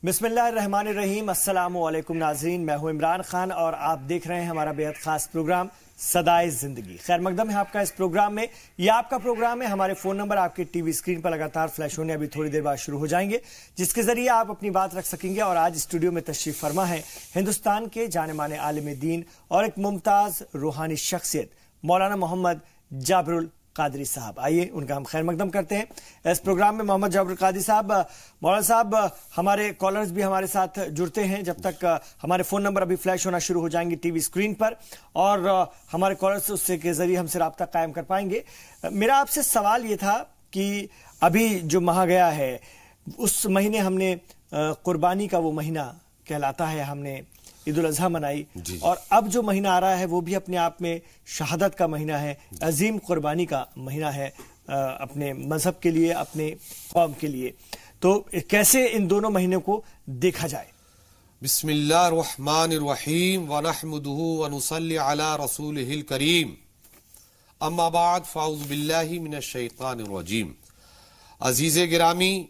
बिस्मिल्लाहिर्रहमानिर्रहीम। अस्सलामु अलैकुम नाज़रीन, मैं हूं इमरान खान और आप देख रहे हैं हमारा बेहद खास प्रोग्राम सदाए जिंदगी। खैर मकदम है आपका इस प्रोग्राम में। यह आपका प्रोग्राम है। हमारे फोन नंबर आपके टीवी स्क्रीन पर लगातार फ्लैश होने अभी थोड़ी देर बाद शुरू हो जाएंगे, जिसके जरिए आप अपनी बात रख सकेंगे। और आज स्टूडियो में तशरीफ फरमा है हिंदुस्तान के जाने माने आलिम दीन और एक मुमताज रूहानी शख्सियत मौलाना मोहम्मद जाबरुल कादरी साहब। आइए उनका हम खैर मकदम करते हैं इस प्रोग्राम में। मोहम्मद जाबरुल कादरी साहब, मौलाना साहब, हमारे कॉलर्स भी हमारे साथ जुड़ते हैं जब तक हमारे फोन नंबर अभी फ्लैश होना शुरू हो जाएंगे टीवी स्क्रीन पर, और हमारे कॉलर्स उससे के जरिए हमसे राब्ता कायम कर पाएंगे। मेरा आपसे सवाल ये था कि अभी जो माह गया है उस महीने हमने कुर्बानी का वो महीना कहलाता है, हमने ईद उल अजहा मनाई, और अब जो महीना आ रहा है वो भी अपने आप में शहादत का महीना है, अजीम कुर्बानी का महीना है अपने मजहब के लिए, अपने कौम के लिए। तो कैसे इन दोनों महीनों को देखा जाए? बिस्मिल्लाहिर्रहमानिर्रहीम व नहमदुहु व नुसल्ली अला रसूलिहिल करीम, अम्मा बाद फ़ाऊज़ु बिल्लाहि मिनश शैतानिर रजीम। अजीज़े गिरामी,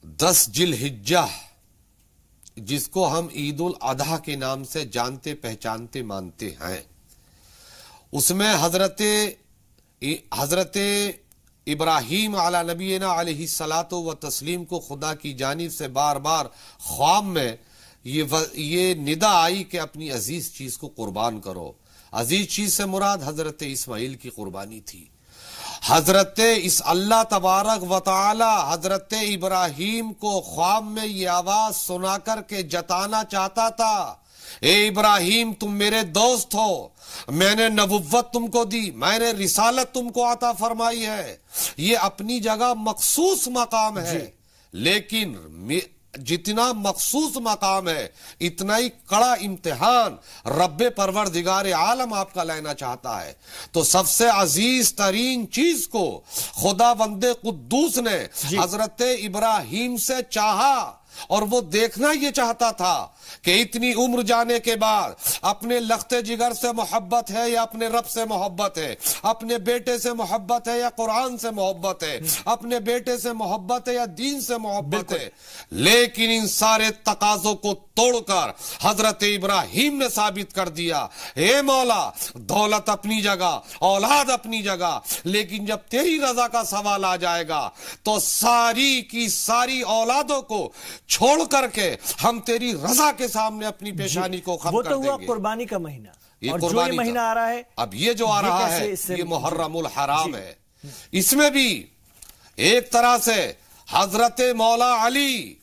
10 जिलहिज्जा जिसको हम ईद उल अधा के नाम से जानते पहचानते मानते हैं, उसमें हजरत इब्राहीम अला नबीना अलैहिस्सलातु व तस्लीम को खुदा की जानिब से बार बार ख्वाब में ये निदा आई कि अपनी अजीज चीज को कुर्बान करो। अजीज चीज से मुराद हजरत इस्माइल की कुर्बानी थी। हजरत इस अल्लाह तबारक व तआला हजरत इब्राहीम को ख्वाब में ये आवाज सुना कर के जताना चाहता था, ए इब्राहीम तुम मेरे दोस्त हो, मैंने नबुव्वत तुमको दी, मैंने रिसालत तुमको अता फरमाई है। ये अपनी जगह मखसूस मकाम है, लेकिन जितना मखसूस मकाम है इतना ही कड़ा इम्तिहान रब्बे परवरदिगार आलम आपका लेना चाहता है। तो सबसे अजीज तरीन चीज को खुदा बंदे कुद्दूस ने हजरत इब्राहीम से चाहा, और वो देखना ये चाहता था कि इतनी उम्र जाने के बाद अपने लख्ते जिगर से मोहब्बत है या अपने रब से मोहब्बत है, अपने बेटे से मोहब्बत है या कुरान से मोहब्बत है, अपने बेटे से मोहब्बत है या दीन से मोहब्बत है। लेकिन इन सारे तकाजों को तोड़कर हजरत इब्राहीम ने साबित कर दिया, हे मौला दौलत अपनी जगह, औलाद अपनी जगह, लेकिन जब तेरी रजा का सवाल आ जाएगा तो सारी की सारी औलादों को छोड़ करके हम तेरी रजा के सामने अपनी पेशानी को खत्म कर देंगे। वो तो हुआ कुर्बानी का महीना, और जो ये महीना आ रहा है, अब ये जो आ रहा है ये मुहर्रमुल हराम है। इसमें भी एक तरह से हजरत मौला अली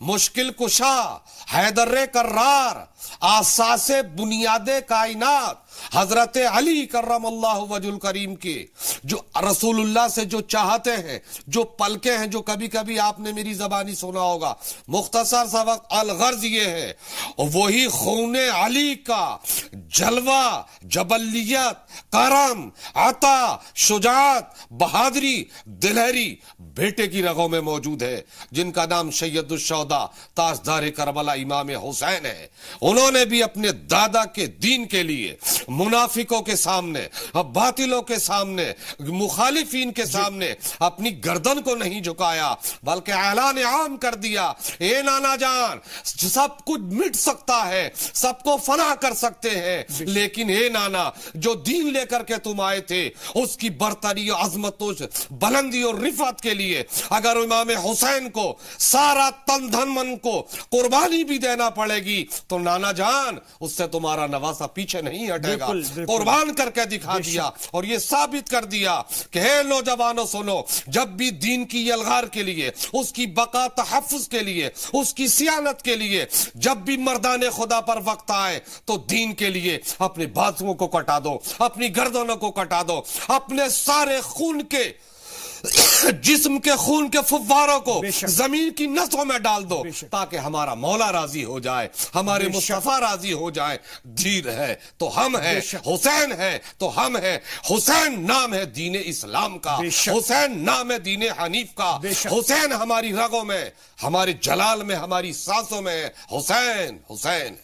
मुश्किल कुशा, हैदर कर्रार, आसासे बुनियादे कायनात हजरत अली कर्रमल्लाहु वजुल करीम के जो रसूलुल्लाह से जो चाहते हैं, जो पलके हैं, जो कभी कभी आपने मेरी जबानी सुना होगा, मुख्तसर सा वक्त अलगर्ज ये है, वही खूने अली का जलवा, जबलियत, करम, अता, शुजात, बहादुरी, दिलहरी बेटे की रगों में मौजूद है, जिनका नाम सैयदुश्शौदा ताजदार करबला इमाम हुसैन है। उन्होंने भी अपने दादा के दीन के लिए मुनाफिकों के सामने, बातिलों के सामने, मुखालिफीन के सामने अपनी गर्दन को नहीं झुकाया, बल्कि ऐलान आम कर दिया, ए नाना जान सब कुछ मिट सकता है, सबको फना कर सकते हैं, लेकिन ए नाना जो दीन लेकर के तुम आए थे उसकी बरतरी और अजमतों, बुलंदी और रिफत के लिए अगर इमाम हुसैन को सारा तन धन मन को कुर्बानी भी देना पड़ेगी तो नाना जान उससे तुम्हारा नवासा पीछे नहीं हटेगा। कुर्बान करके दिखा दिया और ये साबित कर दिया कि हे नौजवानों सुनो, जब भी दीन की यलगार के लिए, उसकी बका तहफ्फुज के लिए, उसकी सियानत के लिए जब भी मर्दाने खुदा पर वक्त आए तो दीन के लिए अपने बाजुओं को कटा दो, अपनी गर्दनों को कटा दो, अपने सारे खून के जिस्म के खून के फुव्वारों को जमीन की नसों में डाल दो, ताकि हमारा मौला राजी हो जाए, हमारे मुस्तफा राजी हो जाए। धीर है तो हम हैं, हुसैन है तो हम हैं। हुसैन नाम है दीन इस्लाम का, हुसैन नाम है दीन हनीफ का, हुसैन हमारी रगों में, हमारे जलाल में, हमारी सांसों में है। हुसैन हुसैन।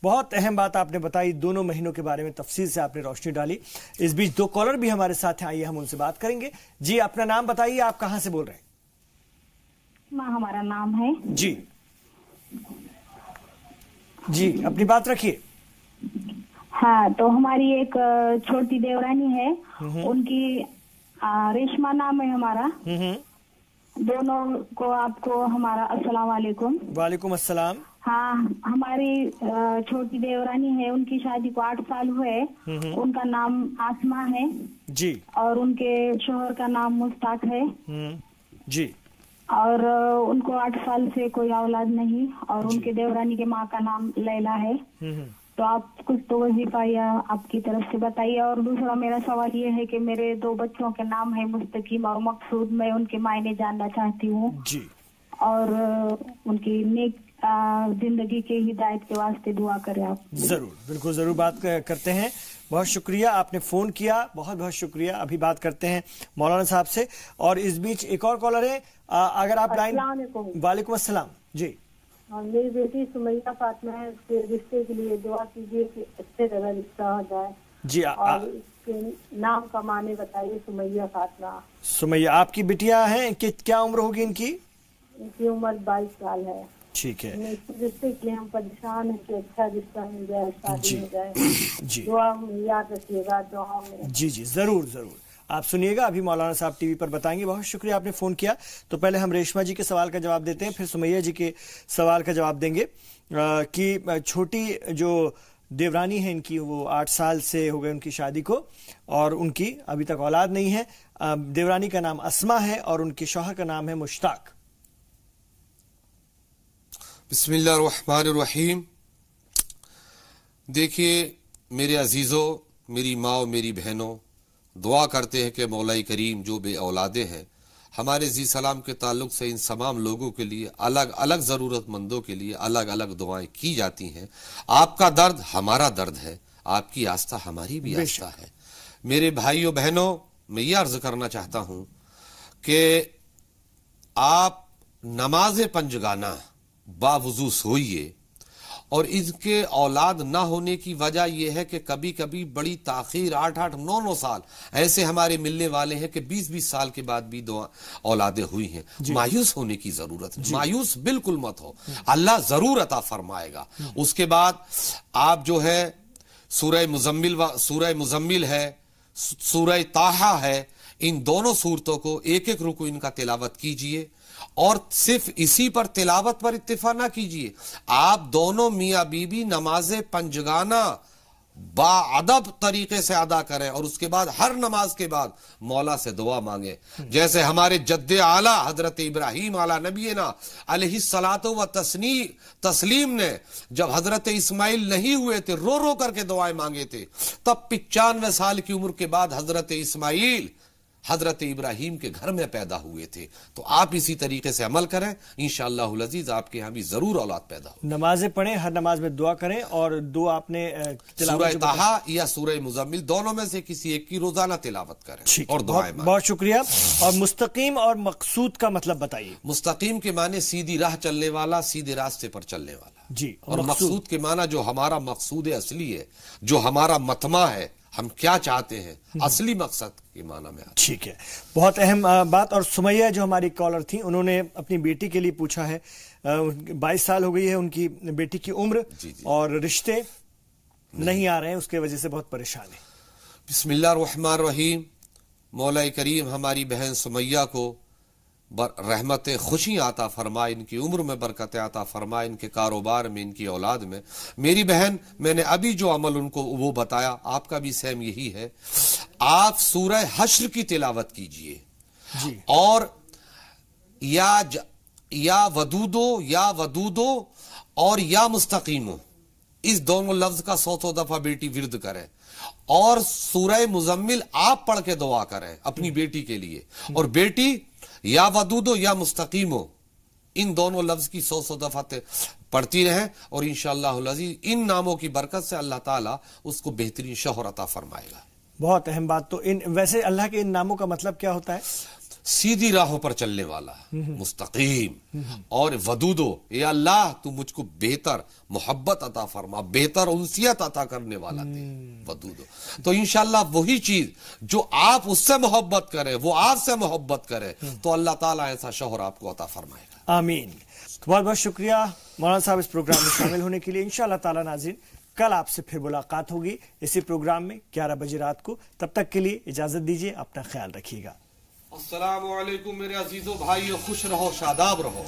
बहुत अहम बात आपने बताई, दोनों महीनों के बारे में तफसील से आपने रोशनी डाली। इस बीच दो कॉलर भी हमारे साथ हैं, आइए हम उनसे बात करेंगे। जी अपना नाम बताइए, आप कहां से बोल रहे हैं? हमारा नाम है। जी जी, अपनी बात रखिए। हाँ, तो हमारी एक छोटी देवरानी है, उनकी रेशमा नाम है हमारा। दोनों को आपको हमारा अस्सलाम वालेकुम। वालेकुम अस्सलाम। हाँ, हमारी छोटी देवरानी है, उनकी शादी को 8 साल हुए। उनका नाम आसमा है जी, और उनके शोहर का नाम मुश्ताक है जी। और उनको 8 साल से कोई औलाद नहीं, और उनके देवरानी के माँ का नाम लैला है। तो आप कुछ तो वजीफा या आपकी तरफ से बताइए। और दूसरा मेरा सवाल ये है कि मेरे 2 बच्चों के नाम है मुस्तकीम और मकसूद, मैं उनके मायने जानना चाहती हूँ जी, और उनकी नेक जिंदगी के हिदायत के वास्ते दुआ करें आप। जरूर, बिल्कुल जरूर बात करते हैं। बहुत शुक्रिया, आपने फोन किया, बहुत बहुत शुक्रिया। अभी बात करते हैं मौलाना साहब से। और इस बीच एक और कॉलर है, अगर आप लाइन। वालेकुम अस्सलाम जी। मेरी बेटी सुमैया फातिमा है, उसके रिश्ते के लिए दुआ कीजिए कि अच्छे तरह रिश्ता हो जाए जी। और उसके नाम का माने बताइए। सुमैया फातिमा। सुमैया आपकी बिटिया हैं कि क्या उम्र होगी इनकी? इनकी उम्र 22 साल है। ठीक है। रिश्ते के लिए हम परेशान हैं कि अच्छा रिश्ता मिल जाए, शादी हो जाए। जी, दुआ में याद रखिएगा, दुआ में। जी जी, जरूर जरूर। आप सुनिएगा, अभी मौलाना साहब टीवी पर बताएंगे। बहुत शुक्रिया, आपने फोन किया। तो पहले हम रेशमा जी के सवाल का जवाब देते हैं, फिर सुमैया जी के सवाल का जवाब देंगे कि छोटी जो देवरानी है इनकी, वो 8 साल से हो गए उनकी शादी को और उनकी अभी तक औलाद नहीं है। देवरानी का नाम अस्मा है और उनके शौहर का नाम है मुश्ताक। बिस्मिल्लाहिर्रहमानिर्रहीम। देखिए मेरे अजीजों, मेरी माँ और मेरी बहनों, दुआ करते हैं कि मौलाई करीम जो बे औलादे हैं, हमारे जी सलाम के ताल्लुक से इन तमाम लोगों के लिए अलग अलग ज़रूरतमंदों के लिए अलग अलग दुआएं की जाती हैं। आपका दर्द हमारा दर्द है, आपकी आस्था हमारी भी आस्था है। मेरे भाइयों बहनों, मैं ये अर्ज करना चाहता हूं कि आप नमाज पंजगाना बावजू सोइए। और इनके औलाद ना होने की वजह यह है कि कभी कभी बड़ी ताखीर 8-8, 9-9 साल ऐसे हमारे मिलने वाले हैं कि 20-20 साल के बाद भी दो औलादें हुई हैं। मायूस होने की जरूरत है, मायूस बिल्कुल मत हो, अल्लाह जरूर अता फरमाएगा। उसके बाद आप जो है सूरह मुजम्मिल है, सूरह ताहा है, इन दोनों सूरतों को एक एक रुकू इनका तिलावत कीजिए। और सिर्फ इसी पर तिलावत पर इत्तिफा ना कीजिए, आप दोनों मियाँ बीबी नमाज पंजगाना बाअदब तरीके से अदा करें और उसके बाद हर नमाज के बाद मौला से दुआ मांगे। जैसे हमारे जद्दे आला हजरत इब्राहीम आला नबीना अलैहिस्सलातु व तस्लीम ने जब हजरत इस्माइल नहीं हुए थे, रो रो करके दुआएं मांगे थे, तब 95 साल की उम्र के बाद हजरत इस्माइल हजरत इब्राहीम के घर में पैदा हुए थे। तो आप इसी तरीके से अमल करें, इंशाअल्लाहुल अजीज आपके यहाँ भी जरूर औलाद पैदा हो। नमाजें पढ़ें, हर नमाज में दुआ करें और दो आपने सूरह ताहा या सूरह मुजम्मिल दोनों में से किसी एक की रोजाना तिलावत करें और दुआएं मांगें। बहुत शुक्रिया। और मुस्तकीम और मकसूद का मतलब बताइए। मुस्तकीम के माने सीधी राह चलने वाला, सीधे रास्ते पर चलने वाला जी। और मकसूद के माना जो हमारा मकसूद असली है, जो हमारा मतमा है, हम क्या चाहते हैं, असली मकसद के माना में। ठीक है, बहुत अहम बात। और सुमैया जो हमारी कॉलर थी, उन्होंने अपनी बेटी के लिए पूछा है, 22 साल हो गई है उनकी बेटी की उम्र, और रिश्ते नहीं आ रहे हैं, उसके वजह से बहुत परेशान है। बिस्मिल्लाहिर्रहमानिर्रहीम। मौला करीम हमारी बहन सुमैया को रहमत खुशी आता फरमाए, इनकी उम्र में बरकत आता फरमाए, इनके कारोबार में, इनकी औलाद में। मेरी बहन, मैंने अभी जो अमल उनको वो बताया, आपका भी सेम यही है। आप सूरह हश्र की तिलावत कीजिए और या वदूदो और या मुस्तकीमो, इस दोनों लफ्ज का 100 दफा बेटी विर्द करे। और सूरह मुजम्मिल आप पढ़ के दुआ करें अपनी बेटी के लिए, और बेटी या वदूदो या मुस्तकीमो, इन दोनों लफ्ज की 100 दफा पढ़ती रहें और इंशाअल्लाहुल अज़ीज़ इन नामों की बरकत से अल्लाह ताला उसको बेहतरीन शौहर अता फरमाएगा। बहुत अहम बात। तो इन वैसे अल्लाह के इन नामों का मतलब क्या होता है? सीधी राहों पर चलने वाला, मुस्तकीम। और वदूदो, ये अल्लाह तू मुझको बेहतर मोहब्बत अता फरमा, बेहतर उनसियत अता करने वाला थे वदूदो। तो इंशाअल्लाह वही चीज जो आप उससे मोहब्बत करें, वो आपसे मोहब्बत करे, तो अल्लाह ताला ऐसा शौहर आपको अता फरमाएगा। आमीन। बहुत बहुत शुक्रिया मौलाना साहब इस प्रोग्राम में शामिल होने के लिए। इंशाअल्लाह ताला नाज़रीन, कल आपसे फिर मुलाकात होगी इसी प्रोग्राम में 11 बजे रात को। तब तक के लिए इजाजत दीजिए, अपना ख्याल रखिएगा। अस्सलामु अलैकुम मेरे अजीजों भाइयों, खुश रहो, शादाब रहो।